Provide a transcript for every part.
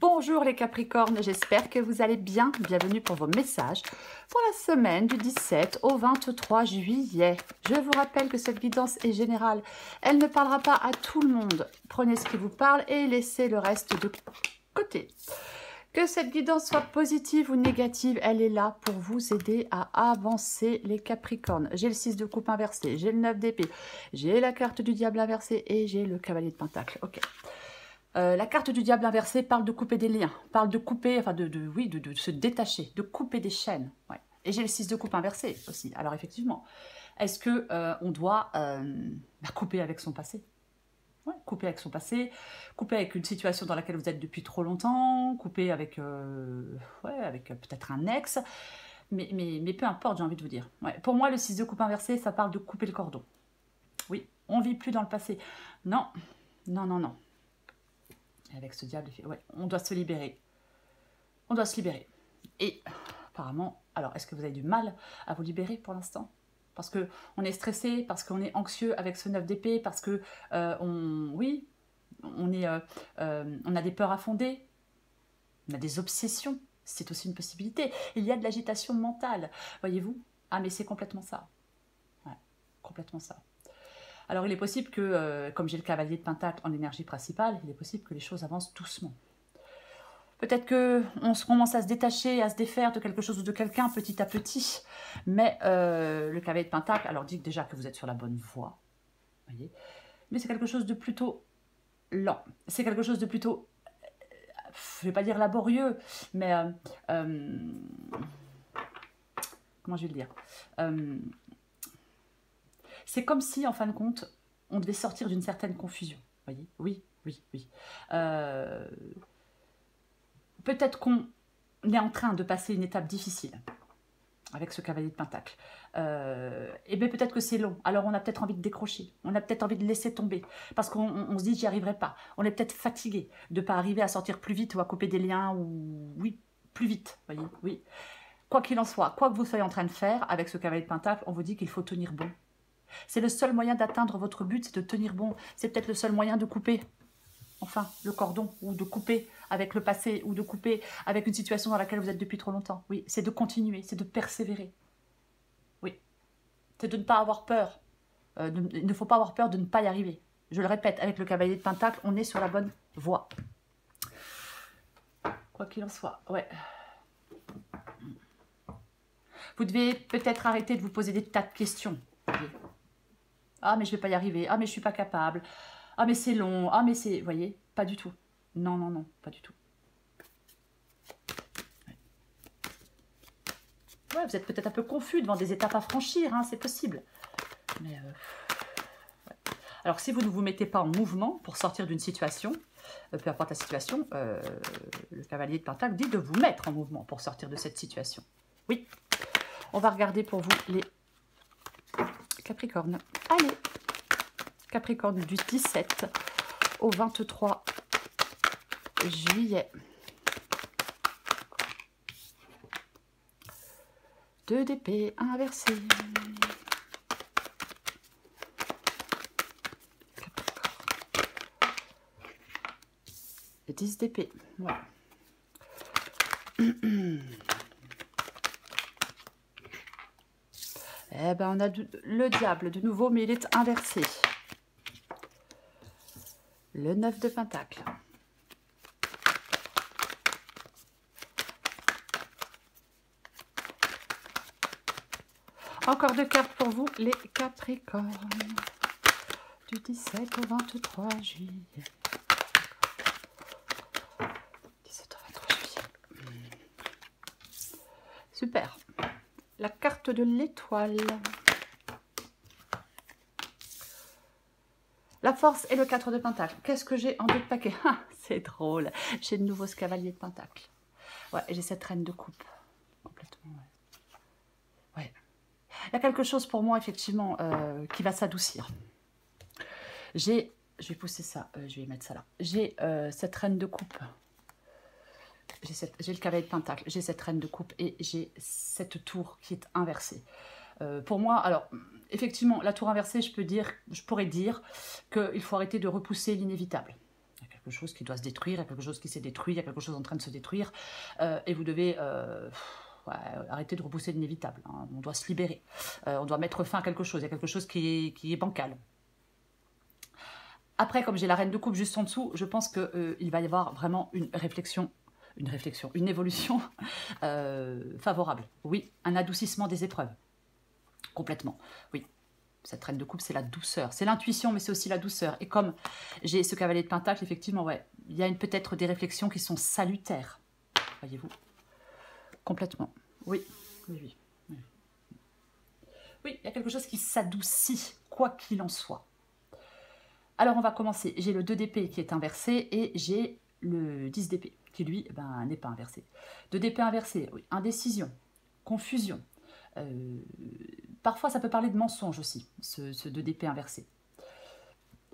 Bonjour les Capricornes, j'espère que vous allez bien. Bienvenue pour vos messages pour la semaine du 17 au 23 juillet. Je vous rappelle que cette guidance est générale. Elle ne parlera pas à tout le monde. Prenez ce qui vous parle et laissez le reste de côté. Que cette guidance soit positive ou négative, elle est là pour vous aider à avancer les Capricornes. J'ai le 6 de coupe inversé, j'ai le 9 d'épée, j'ai la carte du diable inversé et j'ai le cavalier de pentacle. Ok. La carte du diable inversé parle de couper des liens, parle de couper, enfin de se détacher, de couper des chaînes. Ouais. Et j'ai le 6 de coupe inversé aussi. Alors effectivement, est-ce que on doit couper avec son passé? Ouais, couper avec son passé, couper avec une situation dans laquelle vous êtes depuis trop longtemps, couper avec, avec peut-être un ex, mais peu importe, j'ai envie de vous dire. Ouais. Pour moi, le 6 de coupe inversé, ça parle de couper le cordon. Oui, on ne vit plus dans le passé. Non, non, non, non. Avec ce diable, ouais, on doit se libérer. On doit se libérer. Et apparemment, alors est-ce que vous avez du mal à vous libérer pour l'instant? Parce qu'on est stressé, parce qu'on est anxieux avec ce 9 d'épée, parce que on a des peurs à fonder, on a des obsessions, c'est aussi une possibilité. Il y a de l'agitation mentale, voyez-vous? Ah mais c'est complètement ça. Ouais, complètement ça. Alors, il est possible que, comme j'ai le cavalier de pentacle en énergie principale, il est possible que les choses avancent doucement. Peut-être qu'on commence à se détacher, à se défaire de quelque chose ou de quelqu'un petit à petit. Mais le cavalier de pentacle, alors dit déjà que vous êtes sur la bonne voie. Voyez, mais c'est quelque chose de plutôt lent. C'est quelque chose de plutôt, je ne vais pas dire laborieux, mais comment je vais le dire, c'est comme si, en fin de compte, on devait sortir d'une certaine confusion. Voyez, oui, oui, oui. Peut-être qu'on est en train de passer une étape difficile avec ce cavalier de pentacle. Et bien peut-être que c'est long. Alors on a peut-être envie de décrocher. On a peut-être envie de laisser tomber. Parce qu'on se dit, j'y arriverai pas. On est peut-être fatigué de ne pas arriver à sortir plus vite ou à couper des liens. Ou oui, plus vite. Voyez, oui. Quoi qu'il en soit, quoi que vous soyez en train de faire avec ce cavalier de pentacle, on vous dit qu'il faut tenir bon. C'est le seul moyen d'atteindre votre but, c'est de tenir bon. C'est peut-être le seul moyen de couper, enfin, le cordon, ou de couper avec le passé, ou de couper avec une situation dans laquelle vous êtes depuis trop longtemps. Oui, c'est de continuer, c'est de persévérer. Oui, c'est de ne pas avoir peur. Il ne faut pas avoir peur de ne pas y arriver. Je le répète, avec le cavalier de pentacle, on est sur la bonne voie. Quoi qu'il en soit, ouais. Vous devez peut-être arrêter de vous poser des tas de questions. Voyez. Ah, mais je ne vais pas y arriver. Ah, mais je ne suis pas capable. Ah, mais c'est long. Ah, mais c'est... Vous voyez, pas du tout. Non, non, non, pas du tout. Ouais, vous êtes peut-être un peu confus devant des étapes à franchir, hein, c'est possible. Mais ouais. Alors, si vous ne vous mettez pas en mouvement pour sortir d'une situation, peu importe la situation, le cavalier de pentacle dit de vous mettre en mouvement pour sortir de cette situation. Oui, on va regarder pour vous les Capricornes. Allez, Capricorne du 17 au 23 juillet. 2 d'épée inversé. Le 10 d'épée. Ouais. Eh ben, on a le diable de nouveau, mais il est inversé. Le 9 de pentacle. Encore 2 cartes pour vous, les Capricornes. Du 17 au 23 juillet. 17 au 23 juillet. Super. La carte de l'étoile. La force et le 4 de pentacle. Qu'est-ce que j'ai en 2 paquets? Ah, c'est drôle. J'ai de nouveau ce cavalier de pentacle. Ouais, j'ai cette reine de coupe. Complètement, ouais. Ouais. Il y a quelque chose pour moi, effectivement, qui va s'adoucir. Je vais pousser ça, je vais mettre ça là. J'ai cette reine de coupe. J'ai le cavalier de pentacle, j'ai cette reine de coupe et j'ai cette tour qui est inversée. Pour moi, alors, effectivement, la tour inversée, je pourrais dire qu'il faut arrêter de repousser l'inévitable. quelque chose qui doit se détruire, il y a quelque chose qui s'est détruit, il y a quelque chose en train de se détruire, et vous devez ouais, arrêter de repousser l'inévitable. Hein. On doit se libérer, on doit mettre fin à quelque chose, il y a quelque chose qui est bancal. Après, comme j'ai la reine de coupe juste en dessous, je pense qu'il va y avoir vraiment une évolution favorable. Oui, un adoucissement des épreuves. Complètement, oui. Cette reine de coupe, c'est la douceur. C'est l'intuition, mais c'est aussi la douceur. Et comme j'ai ce cavalier de pentacle, effectivement, ouais, il y a peut-être des réflexions qui sont salutaires. Voyez-vous? Complètement. Oui, oui, oui. Oui, il y a quelque chose qui s'adoucit, quoi qu'il en soit. Alors, on va commencer. J'ai le 2 d'épée qui est inversé et j'ai le 10 d'épée qui, lui, ben, n'est pas inversé. 2 d'épée inversé, oui. Indécision, confusion. Parfois, ça peut parler de mensonge aussi, ce 2 d'épée inversé.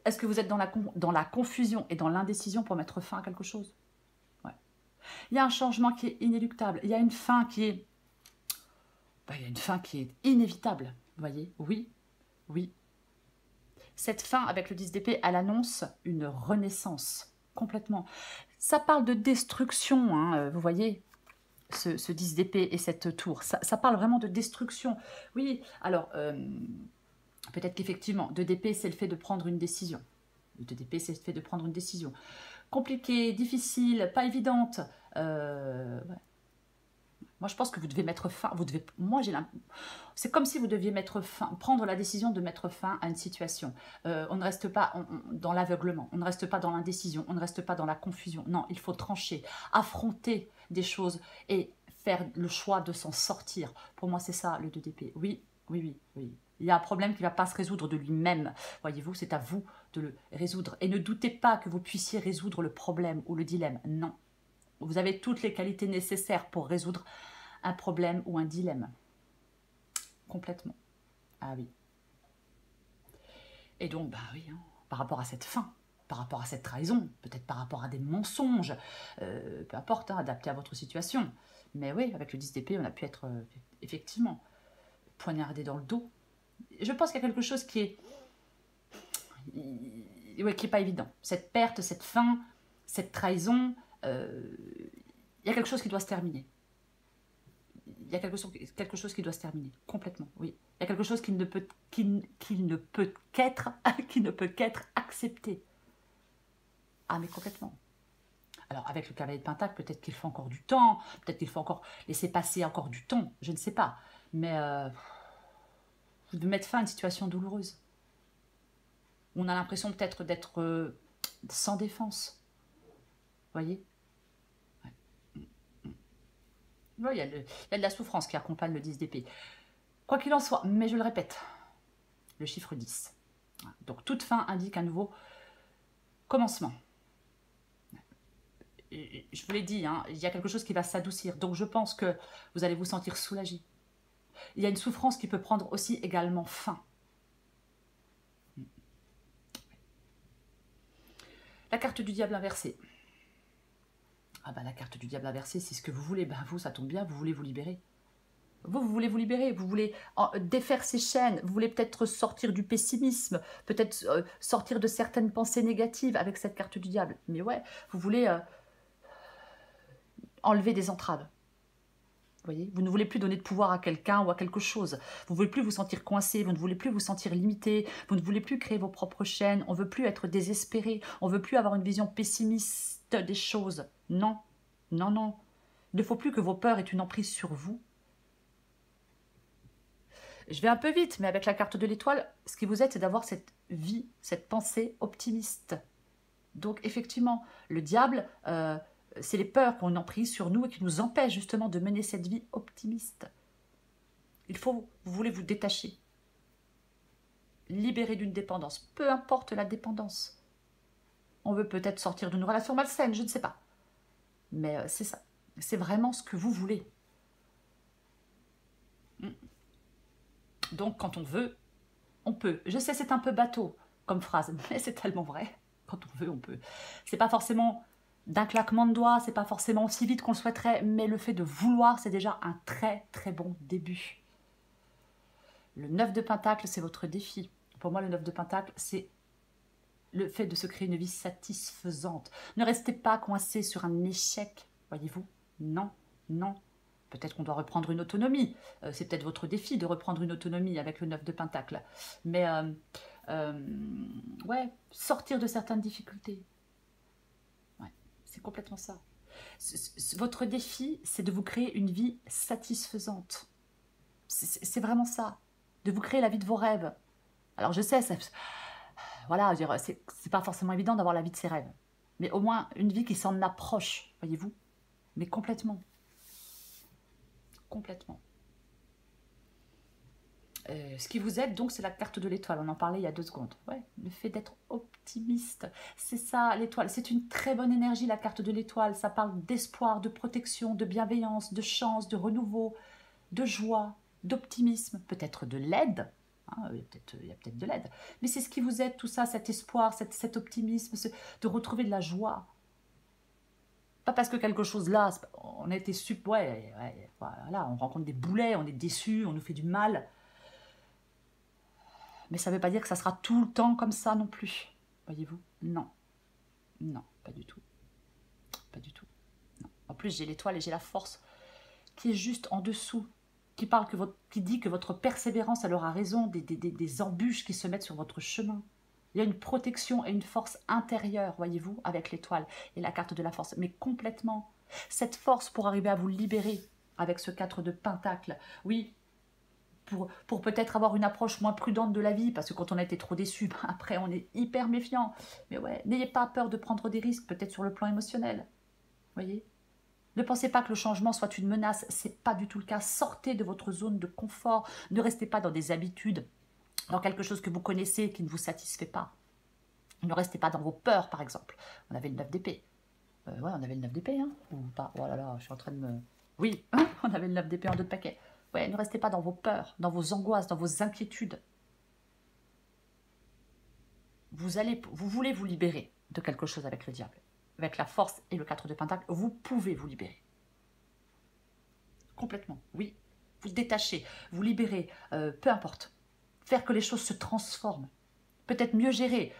Est-ce que vous êtes dans la confusion et dans l'indécision pour mettre fin à quelque chose? Ouais. Il y a un changement qui est inéluctable. Il y a une fin qui est... Ben, il y a une fin qui est inévitable. Vous voyez? Oui, oui. Cette fin, avec le 10 d'épée, elle annonce une renaissance, complètement. Ça parle de destruction, hein, vous voyez, ce 10 d'épée et cette tour. Ça parle vraiment de destruction. Oui, alors, peut-être qu'effectivement, 2 d'épée, c'est le fait de prendre une décision. Le 2 d'épée, c'est le fait de prendre une décision. Compliquée, difficile, pas évidente. Ouais. Moi, je pense que vous devez mettre fin. C'est comme si vous deviez prendre la décision de mettre fin à une situation. On ne reste pas dans l'aveuglement, on ne reste pas dans l'indécision, on ne reste pas dans la confusion. Non, il faut trancher, affronter des choses et faire le choix de s'en sortir. Pour moi, c'est ça, le 2 d'épée. Oui, oui, oui, oui. Il y a un problème qui ne va pas se résoudre de lui-même. Voyez-vous, c'est à vous de le résoudre. Et ne doutez pas que vous puissiez résoudre le problème ou le dilemme. Non. Vous avez toutes les qualités nécessaires pour résoudre un problème ou un dilemme. Complètement. Ah oui. Et donc, bah oui, hein, par rapport à cette fin, par rapport à cette trahison, peut-être par rapport à des mensonges, peu importe, hein, adapté à votre situation. Mais oui, avec le 10 d'épée, on a pu être effectivement poignardé dans le dos. Je pense qu'il y a quelque chose qui est... Ouais, qui n'est pas évident. Cette perte, cette fin, cette trahison... il y a quelque chose qui doit se terminer. Il y a quelque chose qui doit se terminer, complètement, oui. Il y a quelque chose qui ne peut qu'être accepté. Ah, mais complètement. Alors, avec le cavalier de pentacle, peut-être qu'il faut encore du temps, peut-être qu'il faut encore laisser passer encore du temps, je ne sais pas. Mais vous devez mettre fin à une situation douloureuse. On a l'impression peut-être d'être sans défense. Vous voyez? Oui, il y a de la souffrance qui accompagne le 10 d'épée. Quoi qu'il en soit, mais je le répète, le chiffre 10. Donc toute fin indique un nouveau commencement. Et je vous l'ai dit, hein, il y a quelque chose qui va s'adoucir. Donc je pense que vous allez vous sentir soulagé. Il y a une souffrance qui peut prendre aussi également fin. La carte du diable inversée. Ah bah la carte du diable inversée, c'est ce que vous voulez. Ben vous, ça tombe bien, vous voulez vous libérer. Vous voulez vous libérer, vous voulez défaire ces chaînes, vous voulez peut-être sortir du pessimisme, peut-être sortir de certaines pensées négatives avec cette carte du diable. Mais ouais, vous voulez enlever des entraves. Vous voyez, vous ne voulez plus donner de pouvoir à quelqu'un ou à quelque chose. Vous ne voulez plus vous sentir coincé, vous ne voulez plus vous sentir limité, vous ne voulez plus créer vos propres chaînes, on ne veut plus être désespéré, on ne veut plus avoir une vision pessimiste des choses. Non, non, non. Il ne faut plus que vos peurs aient une emprise sur vous. Je vais un peu vite, mais avec la carte de l'étoile, ce qui vous aide, c'est d'avoir cette vie, cette pensée optimiste. Donc, effectivement, le diable, c'est les peurs qu'on a prises sur nous et qui nous empêchent justement de mener cette vie optimiste. Vous voulez vous détacher, libérer d'une dépendance, peu importe la dépendance. On veut peut-être sortir d'une relation malsaine, je ne sais pas. Mais c'est ça, c'est vraiment ce que vous voulez. Donc, quand on veut, on peut. Je sais, c'est un peu bateau comme phrase, mais c'est tellement vrai. Quand on veut, on peut. C'est pas forcément d'un claquement de doigts, c'est pas forcément aussi vite qu'on le souhaiterait, mais le fait de vouloir, c'est déjà un très très bon début. Le 9 de Pentacle, c'est votre défi. Pour moi, le 9 de Pentacle, c'est le fait de se créer une vie satisfaisante. Ne restez pas coincé sur un échec, voyez-vous. Non, non. Peut-être qu'on doit reprendre une autonomie. C'est peut-être votre défi de reprendre une autonomie avec le 9 de Pentacle. Mais, ouais, sortir de certaines difficultés. Ouais, c'est complètement ça. Votre défi, c'est de vous créer une vie satisfaisante. C'est vraiment ça. De vous créer la vie de vos rêves. Alors je sais, voilà, c'est pas forcément évident d'avoir la vie de ses rêves. Mais au moins une vie qui s'en approche, voyez-vous. Mais complètement. Complètement. Ce qui vous aide, donc, c'est la carte de l'étoile. On en parlait il y a 2 secondes. Ouais, le fait d'être optimiste. C'est ça, l'étoile. C'est une très bonne énergie, la carte de l'étoile. Ça parle d'espoir, de protection, de bienveillance, de chance, de renouveau, de joie, d'optimisme, peut-être de l'aide. Hein, il y a peut-être de l'aide. Mais c'est ce qui vous aide, tout ça, cet espoir, cet optimisme, de retrouver de la joie. Pas parce que quelque chose là, on a été ouais, voilà, on rencontre des boulets, on est déçu, on nous fait du mal. Mais ça ne veut pas dire que ça sera tout le temps comme ça non plus. Voyez-vous? Non. Non, pas du tout. Pas du tout. Non. En plus, j'ai l'étoile et j'ai la force qui est juste en dessous, qui dit que votre persévérance, elle aura raison des embûches qui se mettent sur votre chemin. Il y a une protection et une force intérieure, voyez-vous, avec l'étoile et la carte de la force. Mais complètement. Cette force pour arriver à vous libérer avec ce 4 de Pentacle. Oui, pour peut-être avoir une approche moins prudente de la vie, parce que quand on a été trop déçu, après on est hyper méfiant. Mais ouais, n'ayez pas peur de prendre des risques, peut-être sur le plan émotionnel. Voyez? Ne pensez pas que le changement soit une menace, c'est pas du tout le cas. Sortez de votre zone de confort, ne restez pas dans des habitudes, dans quelque chose que vous connaissez et qui ne vous satisfait pas. Ne restez pas dans vos peurs, par exemple. On avait le 9 d'épée. Ouais, on avait le 9 d'épée, hein, ou pas? Oh là là, je suis en train de me... Oui, on avait le 9 d'épée en 2 de paquet. Ouais, ne restez pas dans vos peurs, dans vos angoisses, dans vos inquiétudes. Vous voulez vous libérer de quelque chose avec le diable. Avec la force et le 4 de Pentacle, vous pouvez vous libérer. Complètement, oui. Vous détachez, vous libérez, peu importe. Faire que les choses se transforment. Peut-être mieux gérer.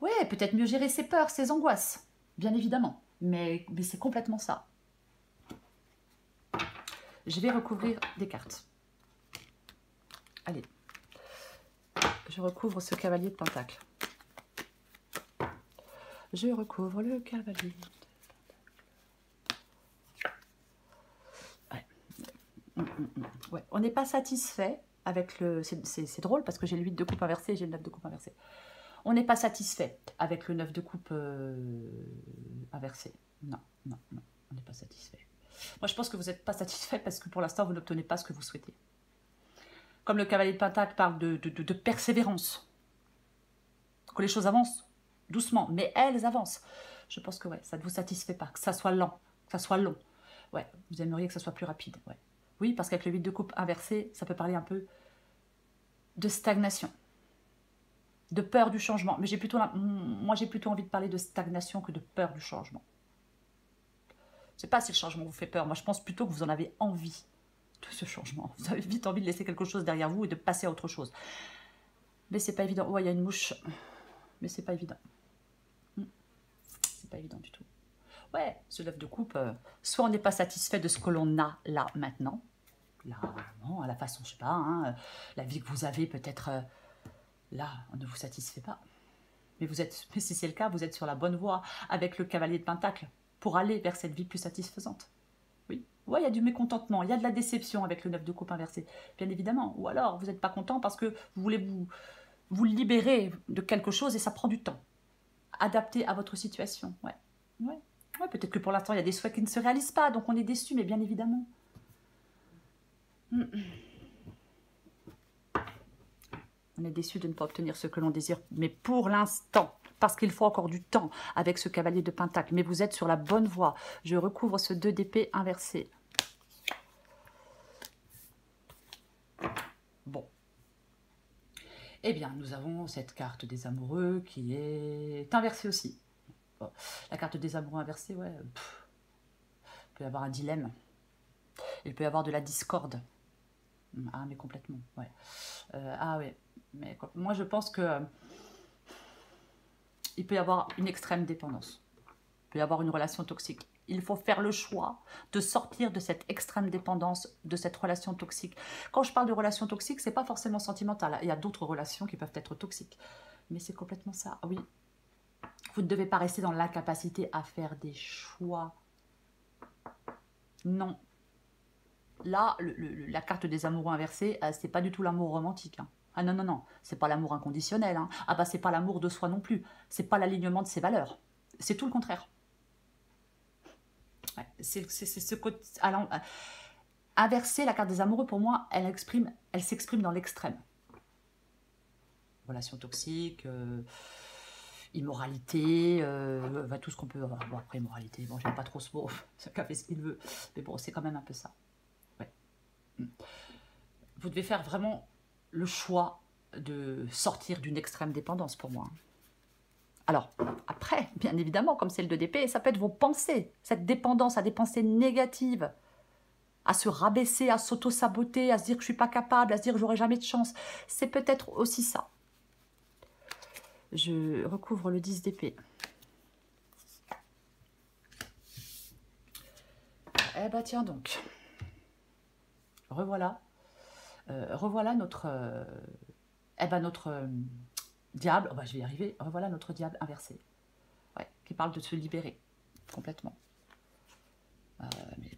Ouais, peut-être mieux gérer ses peurs, ses angoisses. Bien évidemment. Mais c'est complètement ça. Je vais recouvrir des cartes. Allez. Je recouvre ce cavalier de Pentacle. Je recouvre le cavalier de Pentacle. Ouais. Ouais. On n'est pas satisfait avec le... C'est drôle parce que j'ai le 8 de coupe inversé et j'ai le 9 de coupe inversé. On n'est pas satisfait avec le 9 de coupe inversé. Non, non, non. On n'est pas satisfait. Moi, je pense que vous n'êtes pas satisfait parce que pour l'instant, vous n'obtenez pas ce que vous souhaitez. Comme le cavalier de Pentacle parle de persévérance. Que les choses avancent doucement, mais elles avancent. Je pense que ouais, ça ne vous satisfait pas, que ça soit lent, que ça soit long. Ouais, vous aimeriez que ça soit plus rapide. Ouais. Oui, parce qu'avec le 8 de coupe inversé, ça peut parler un peu de stagnation, de peur du changement. Mais moi, j'ai plutôt envie de parler de stagnation que de peur du changement. Je ne sais pas si le changement vous fait peur. Moi, je pense plutôt que vous en avez envie de ce changement. Vous avez vite envie de laisser quelque chose derrière vous et de passer à autre chose. Mais c'est pas évident. Ouais, il y a une mouche. Mais c'est pas évident. C'est pas évident du tout. Ouais, ce 9 de coupe, soit on n'est pas satisfait de ce que l'on a là, maintenant. Là, non, à la façon, je sais pas, hein, la vie que vous avez peut-être... là, on ne vous satisfait pas. Mais si c'est le cas, vous êtes sur la bonne voie avec le cavalier de Pentacle pour aller vers cette vie plus satisfaisante. Oui, ouais, il y a du mécontentement, il y a de la déception avec le 9 de coupe inversé, bien évidemment. Ou alors, vous n'êtes pas content parce que vous voulez vous libérer de quelque chose et ça prend du temps. Adapté à votre situation, ouais. Ouais, peut-être que pour l'instant, il y a des souhaits qui ne se réalisent pas, donc on est déçu, mais bien évidemment. On est déçu de ne pas obtenir ce que l'on désire, mais pour l'instant, parce qu'il faut encore du temps avec ce cavalier de Pentacle. Mais vous êtes sur la bonne voie. Je recouvre ce 2 d'épée inversé. Bon. Eh bien, nous avons cette carte des amoureux qui est inversée aussi. Bon. La carte des amoureux inversée, ouais. Il peut y avoir un dilemme. Il peut y avoir de la discorde. Ah, mais complètement, ouais. Ah, ouais. Mais moi, je pense que Il peut y avoir une extrême dépendance. Il peut y avoir une relation toxique. Il faut faire le choix de sortir de cette extrême dépendance, de cette relation toxique. Quand je parle de relation toxique, ce n'est pas forcément sentimental. Il y a d'autres relations qui peuvent être toxiques. Mais c'est complètement ça. Oui, vous ne devez pas rester dans l'incapacité à faire des choix. Non. Là, la carte des amoureux inversés, c'est pas du tout l'amour romantique. Hein. Ah non, non, non. C'est pas l'amour inconditionnel. Hein. Ah bah, c'est pas l'amour de soi non plus. C'est pas l'alignement de ses valeurs. C'est tout le contraire. Ouais, c'est ce côté. Alors, inverser la carte des amoureux, pour moi, elle s'exprime dans l'extrême. Relation toxique, immoralité, tout ce qu'on peut. Bon, après, immoralité, bon, j'aime pas trop ce mot, chacun fait ce qu'il veut. Mais bon, c'est quand même un peu ça. Ouais. Vous devez faire vraiment le choix de sortir d'une extrême dépendance pour moi. Alors, après, bien évidemment, comme c'est le 2 d'épée, ça peut être vos pensées, cette dépendance à des pensées négatives, à se rabaisser, à s'auto-saboter, à se dire que je ne suis pas capable, à se dire que j'aurai jamais de chance. C'est peut-être aussi ça. Je recouvre le 10 d'épée. Eh bien, tiens donc. Revoilà. Revoilà notre... notre diable. Oh, bah, je vais y arriver. Revoilà notre diable inversé. Ouais, qui parle de se libérer complètement. Mais...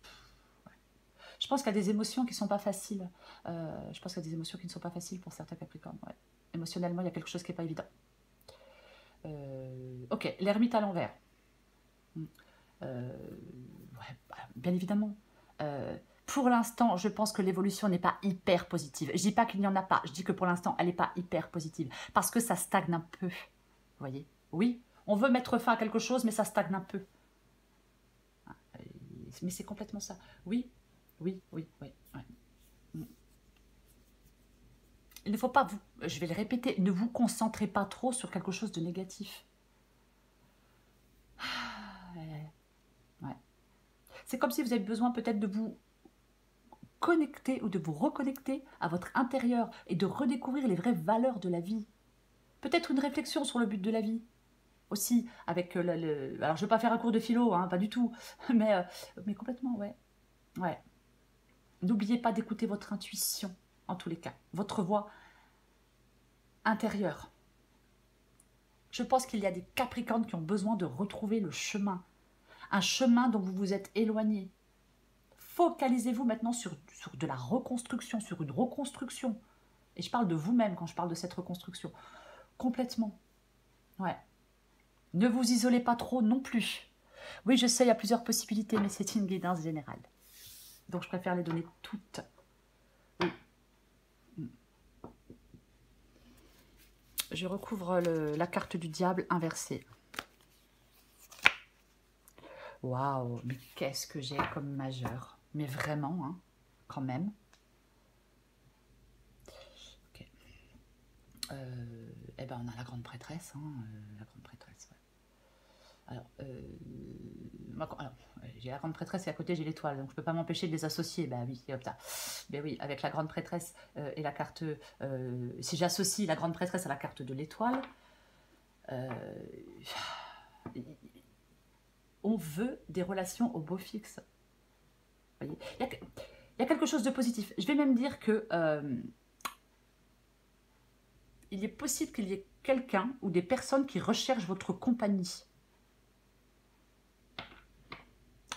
Je pense qu'il y a des émotions qui ne sont pas faciles. Je pense qu'il y a des émotions qui ne sont pas faciles pour certains Capricornes. Ouais. Émotionnellement, il y a quelque chose qui n'est pas évident. Ok, l'ermite à l'envers. Bien évidemment. Pour l'instant, je pense que l'évolution n'est pas hyper positive. Je ne dis pas qu'il n'y en a pas. Je dis que pour l'instant, elle n'est pas hyper positive. Parce que ça stagne un peu. Vous voyez? Oui, on veut mettre fin à quelque chose, mais ça stagne un peu. Mais c'est complètement ça. Oui. Oui. Il ne faut pas vous, je vais le répéter, ne vous concentrez pas trop sur quelque chose de négatif. Ouais. C'est comme si vous avez besoin peut-être de vous connecter ou de vous reconnecter à votre intérieur et de redécouvrir les vraies valeurs de la vie. Peut-être une réflexion sur le but de la vie. Aussi, avec alors je ne vais pas faire un cours de philo, hein, pas du tout, mais complètement, ouais. N'oubliez pas d'écouter votre intuition, en tous les cas, votre voix intérieure. Je pense qu'il y a des Capricornes qui ont besoin de retrouver le chemin, un chemin dont vous vous êtes éloigné. Focalisez-vous maintenant sur de la reconstruction, sur une reconstruction. Et je parle de vous-même quand je parle de cette reconstruction. Complètement. Ouais. Ne vous isolez pas trop non plus. Oui, je sais, il y a plusieurs possibilités, mais c'est une guidance générale. Donc, je préfère les donner toutes. Oui. Je recouvre la carte du diable inversée. Waouh, mais qu'est-ce que j'ai comme majeur. Mais vraiment, hein, quand même. Ok. Eh ben, on a la grande prêtresse, hein, la grande prêtresse, ouais. Alors, j'ai la grande prêtresse et à côté j'ai l'étoile, donc je ne peux pas m'empêcher de les associer. Bah oui, hop là. Ben oui, avec la grande prêtresse et la carte, si j'associe la grande prêtresse à la carte de l'étoile, on veut des relations au beau fixe. Vous voyez, il y a quelque chose de positif. Je vais même dire que il est possible qu'il y ait quelqu'un ou des personnes qui recherchent votre compagnie.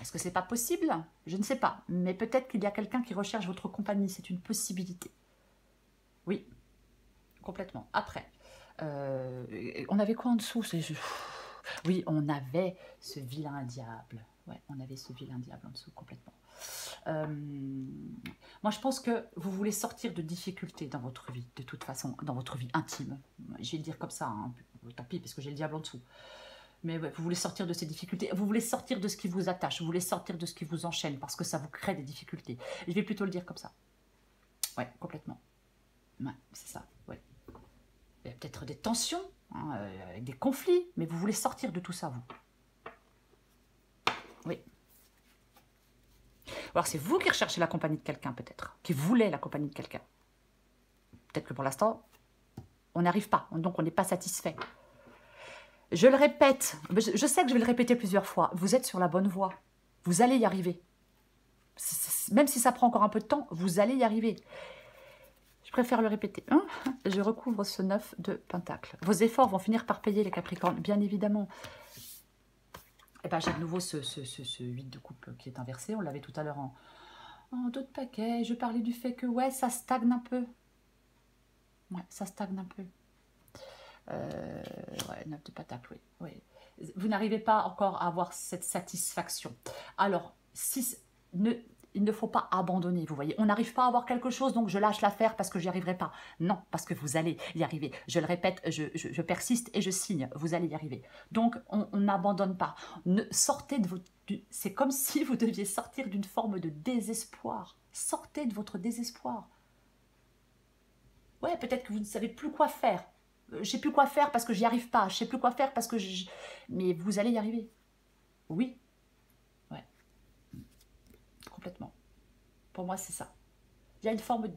Est-ce que c'est pas possible? Je ne sais pas. Mais peut-être qu'il y a quelqu'un qui recherche votre compagnie. C'est une possibilité. Oui, complètement. Après, on avait quoi en dessous? Oui, on avait ce vilain diable. Ouais, on avait ce vilain diable en dessous, complètement. Moi, je pense que vous voulez sortir de difficultés dans votre vie, de toute façon, dans votre vie intime. Je vais le dire comme ça, hein. Tant pis, parce que j'ai le diable en dessous. Mais ouais, vous voulez sortir de ces difficultés, vous voulez sortir de ce qui vous attache, vous voulez sortir de ce qui vous enchaîne, parce que ça vous crée des difficultés. Je vais plutôt le dire comme ça. Ouais, complètement. Ouais, c'est ça, ouais. Il y a peut-être des tensions, hein, avec des conflits, mais vous voulez sortir de tout ça, vous. Oui. Alors, c'est vous qui recherchez la compagnie de quelqu'un, peut-être, qui voulait la compagnie de quelqu'un. Peut-être que pour l'instant, on n'arrive pas, donc on n'est pas satisfait. Je le répète, je sais que je vais le répéter plusieurs fois. Vous êtes sur la bonne voie. Vous allez y arriver. Même si ça prend encore un peu de temps, vous allez y arriver. Je préfère le répéter. Je recouvre ce 9 de Pentacle. Vos efforts vont finir par payer les Capricornes, bien évidemment. Et ben, j'ai de nouveau ce 8 de coupe qui est inversé. On l'avait tout à l'heure en d'autres paquets. Je parlais du fait que, ouais, ça stagne un peu. Ouais, ça stagne un peu. Ouais, 9 de Pentacle, oui. Oui. Vous n'arrivez pas encore à avoir cette satisfaction. Alors, il ne faut pas abandonner, vous voyez. On n'arrive pas à avoir quelque chose, donc je lâche l'affaire parce que j'y arriverai pas. Non, parce que vous allez y arriver. Je le répète, je persiste et je signe. Vous allez y arriver. Donc, on n'abandonne pas. Sortez de votre... C'est comme si vous deviez sortir d'une forme de désespoir. Sortez de votre désespoir. Ouais, peut-être que vous ne savez plus quoi faire. Je ne sais plus quoi faire parce que j'y arrive pas. Je ne sais plus quoi faire parce que Mais vous allez y arriver. Oui. Ouais. Complètement. Pour moi, c'est ça. Il y a une forme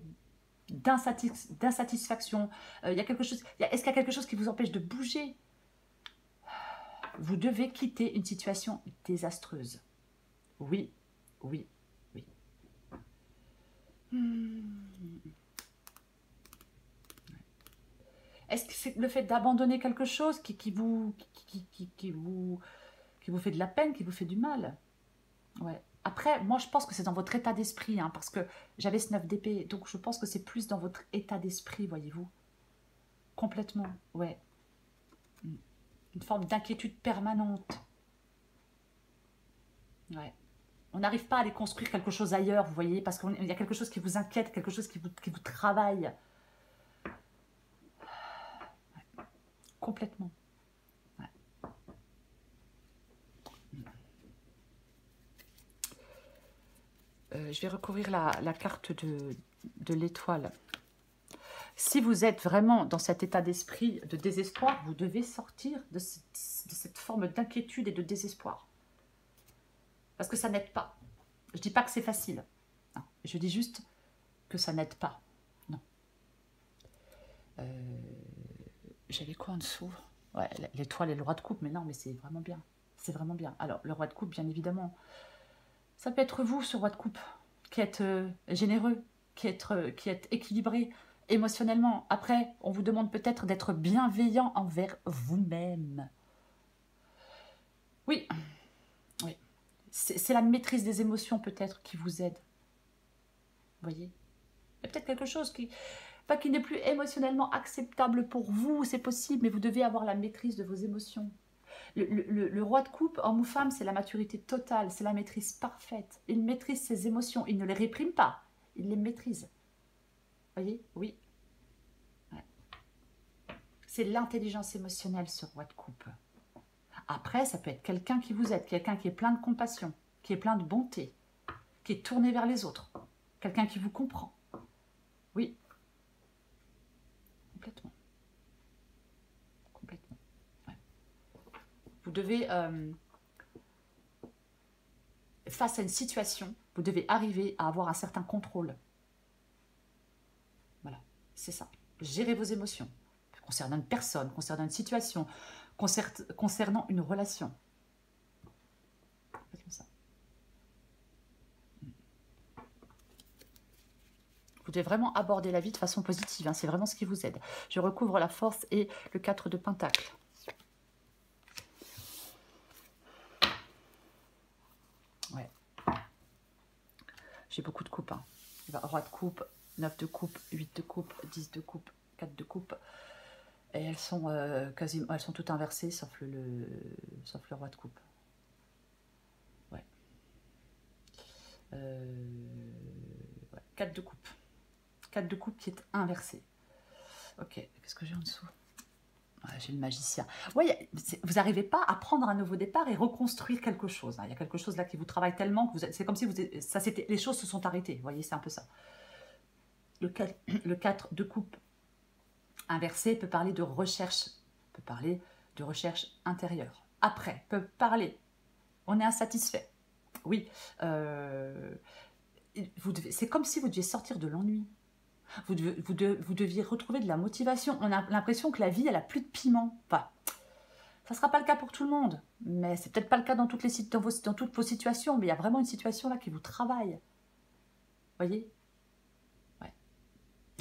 d'insatisfaction. Il y a quelque chose. Est-ce qu'il y a quelque chose qui vous empêche de bouger? Vous devez quitter une situation désastreuse. Oui. Oui. Oui. Est-ce que c'est le fait d'abandonner quelque chose qui vous fait de la peine, qui vous fait du mal? Ouais. Après, moi, je pense que c'est dans votre état d'esprit, hein, parce que j'avais ce 9 d'épée, donc je pense que c'est plus dans votre état d'esprit, voyez-vous. Complètement, ouais. Une forme d'inquiétude permanente. Ouais. On n'arrive pas à aller construire quelque chose ailleurs, vous voyez, parce qu'il y a quelque chose qui vous inquiète, quelque chose qui vous travaille. Ouais. Complètement. Je vais recouvrir la carte de l'étoile. Si vous êtes vraiment dans cet état d'esprit de désespoir, vous devez sortir de cette forme d'inquiétude et de désespoir. Parce que ça n'aide pas. Je ne dis pas que c'est facile. Non. Je dis juste que ça n'aide pas. Non. J'avais quoi en dessous? Ouais, l'étoile et le roi de coupe, mais non, mais c'est vraiment bien. C'est vraiment bien. Alors, le roi de coupe, bien évidemment, ça peut être vous, ce roi de coupe, qui êtes généreux, qui êtes équilibré émotionnellement. Après, on vous demande peut-être d'être bienveillant envers vous-même. Oui, oui. C'est la maîtrise des émotions peut-être qui vous aide. Vous voyez? Il y a peut-être quelque chose qui n'est plus émotionnellement acceptable pour vous, c'est possible, mais vous devez avoir la maîtrise de vos émotions. Le roi de coupe, homme ou femme, c'est la maturité totale, c'est la maîtrise parfaite. Il maîtrise ses émotions, il ne les réprime pas, il les maîtrise. Vous voyez? Oui. Ouais. C'est l'intelligence émotionnelle, ce roi de coupe. Après, ça peut être quelqu'un qui vous aide, quelqu'un qui est plein de compassion, qui est plein de bonté, qui est tourné vers les autres, quelqu'un qui vous comprend. Oui. Complètement. Complètement. Ouais. Vous devez, face à une situation, vous devez arriver à avoir un certain contrôle. Voilà, c'est ça. Gérez vos émotions, concernant une personne, concernant une situation, concernant une relation. Faites comme ça. Vous devez vraiment aborder la vie de façon positive, hein, c'est vraiment ce qui vous aide. Je recouvre la force et le 4 de Pentacle. Ouais. J'ai beaucoup de coupes. Hein. Roi de coupe, 9 de coupe, 8 de coupe, 10 de coupe, 4 de coupe. Et elles sont quasiment, elles sont toutes inversées sauf le roi de coupe. Ouais. 4 de coupe. 4 de coupe qui est inversé. Ok, qu'est-ce que j'ai en dessous? Ouais, j'ai le magicien. Ouais, vous n'arrivez pas à prendre un nouveau départ et reconstruire quelque chose. Hein. Il y a quelque chose là qui vous travaille tellement que c'est comme si les choses se sont arrêtées. Vous voyez, c'est un peu ça. Le 4 de coupe inversé peut parler de recherche, intérieure. Après, peut parler, on est insatisfait. Oui, c'est comme si vous deviez sortir de l'ennui. Vous deviez retrouver de la motivation. On a l'impression que la vie, elle n'a plus de piment. Enfin, Ça ne sera pas le cas pour tout le monde, mais c'est peut-être pas le cas dans toutes vos situations, mais il y a vraiment une situation là qui vous travaille. Voyez? Ouais,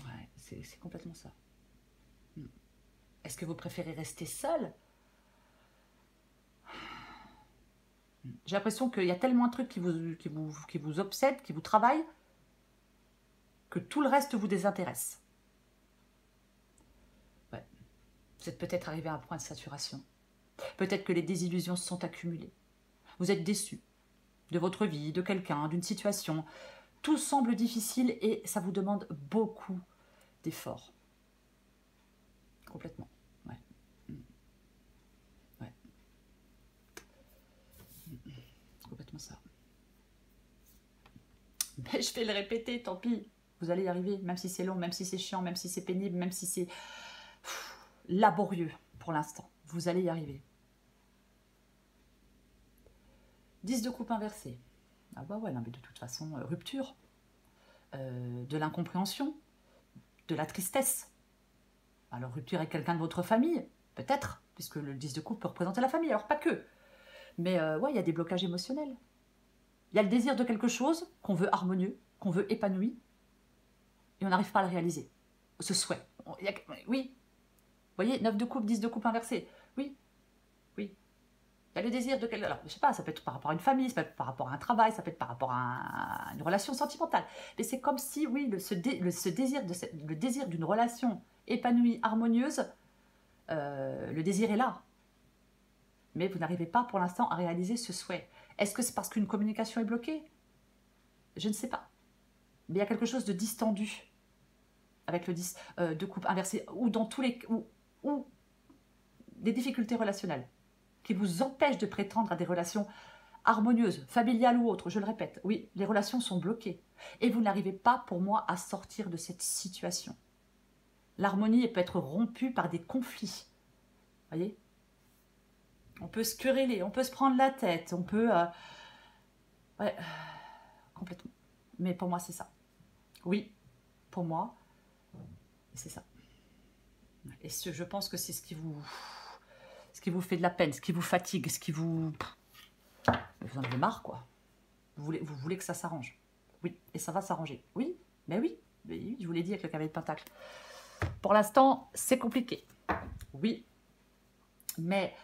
ouais, c'est complètement ça. Est-ce que vous préférez rester seul? J'ai l'impression qu'il y a tellement de trucs qui vous obsèdent, qui vous travaillent, que tout le reste vous désintéresse. Ouais. Vous êtes peut-être arrivé à un point de saturation. Peut-être que les désillusions se sont accumulées. Vous êtes déçu de votre vie, de quelqu'un, d'une situation. Tout semble difficile et ça vous demande beaucoup d'efforts. Complètement. Ouais. Ouais. Complètement ça. Mais je vais le répéter, tant pis. Vous allez y arriver, même si c'est long, même si c'est chiant, même si c'est pénible, même si c'est laborieux pour l'instant. Vous allez y arriver. 10 de coupe inversée. Ah bah ouais, non mais de toute façon, rupture, de l'incompréhension, de la tristesse. Alors rupture avec quelqu'un de votre famille, peut-être, puisque le 10 de coupe peut représenter la famille, alors pas que. Mais ouais, il y a des blocages émotionnels. Il y a le désir de quelque chose qu'on veut harmonieux, qu'on veut épanoui, et on n'arrive pas à le réaliser. Ce souhait. Oui. Vous voyez, 9 de coupe, 10 de coupe inversé. Oui. Oui. Il y a le désir de quelque... Alors, je sais pas, ça peut être par rapport à une famille, ça peut être par rapport à un travail, ça peut être par rapport à une relation sentimentale. Mais c'est comme si, oui, le désir d'une relation épanouie, harmonieuse, le désir est là. Mais vous n'arrivez pas pour l'instant à réaliser ce souhait. Est-ce que c'est parce qu'une communication est bloquée? Je ne sais pas. Mais il y a quelque chose de distendu avec le 10 de coupe inversée ou dans tous les... ou des difficultés relationnelles qui vous empêchent de prétendre à des relations harmonieuses, familiales ou autres. Je le répète, oui, les relations sont bloquées. Et vous n'arrivez pas, pour moi, à sortir de cette situation. L'harmonie peut être rompue par des conflits. Vous voyez? On peut se quereller, on peut se prendre la tête, on peut... ouais, complètement. Mais pour moi, c'est ça. Oui, pour moi, c'est ça. Et je pense que c'est ce qui vous fait de la peine, ce qui vous fatigue, ce qui vous... Vous en avez marre, quoi. Vous voulez que ça s'arrange. Oui, et ça va s'arranger. Oui, mais oui, je vous l'ai dit avec le cavalier de Pentacle. Pour l'instant, c'est compliqué. Oui, mais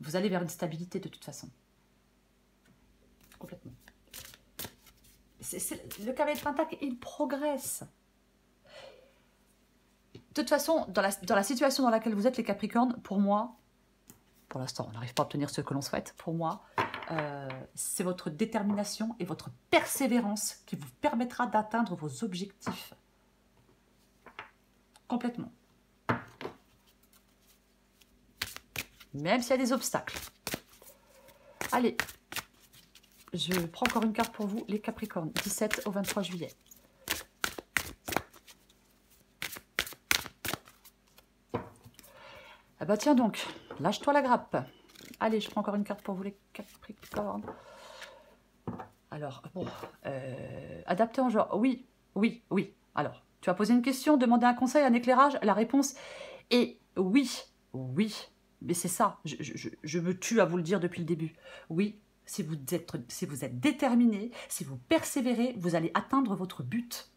vous allez vers une stabilité de toute façon. Complètement. Le cavalier de Pentacle, il progresse. De toute façon, dans la situation dans laquelle vous êtes, les Capricornes, pour moi, pour l'instant, on n'arrive pas à obtenir ce que l'on souhaite. Pour moi, c'est votre détermination et votre persévérance qui vous permettra d'atteindre vos objectifs. Complètement. Même s'il y a des obstacles. Allez, je prends encore une carte pour vous, les Capricornes, 17 au 23 juillet. Ah bah tiens donc, lâche-toi la grappe. Allez, je prends encore une carte pour vous, les Capricornes. Alors, bon, adapté en genre, oui, oui, oui. Alors, tu as posé une question, demandé un conseil, un éclairage, la réponse est oui, oui. Mais c'est ça, je me tue à vous le dire depuis le début. Oui, si vous êtes déterminé, si vous persévérez, vous allez atteindre votre but.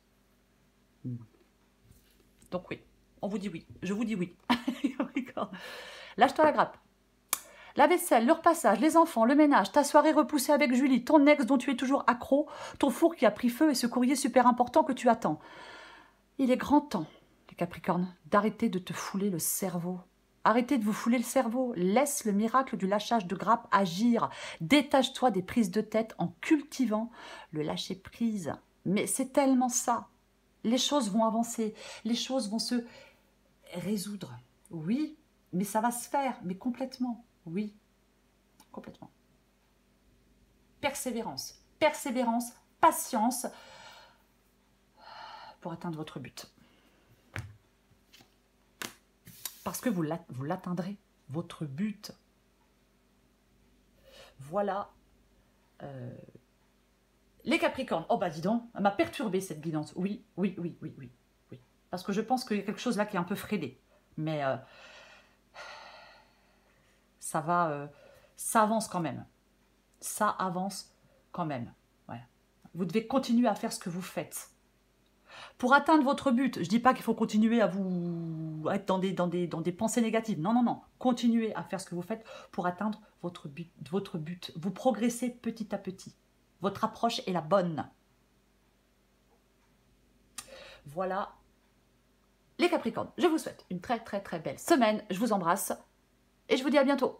Donc oui, on vous dit oui, je vous dis oui. Lâche-toi la grappe. La vaisselle, le repassage, les enfants, le ménage, ta soirée repoussée avec Julie, ton ex dont tu es toujours accro, ton four qui a pris feu et ce courrier super important que tu attends. Il est grand temps, les Capricornes, d'arrêter de te fouler le cerveau. Arrêtez de vous fouler le cerveau. Laisse le miracle du lâchage de grappe agir. Détache-toi des prises de tête en cultivant le lâcher-prise. Mais c'est tellement ça. Les choses vont avancer. Les choses vont se résoudre. Oui, mais ça va se faire. Mais complètement. Oui, complètement. Persévérance. Persévérance, patience pour atteindre votre but. Parce que vous l'atteindrez, votre but. Voilà. Les Capricornes. Oh bah dis donc, elle m'a perturbé cette guidance. Oui, oui, oui, oui, oui, oui. Parce que je pense qu'il y a quelque chose là qui est un peu freiné. Mais ça va, ça avance quand même. Ça avance quand même. Ouais. Vous devez continuer à faire ce que vous faites. Pour atteindre votre but, je ne dis pas qu'il faut continuer à à être dans des pensées négatives. Non, non, non. Continuez à faire ce que vous faites pour atteindre votre but. Votre but. Vous progressez petit à petit. Votre approche est la bonne. Voilà. Les Capricornes, je vous souhaite une très très très belle semaine. Je vous embrasse et je vous dis à bientôt.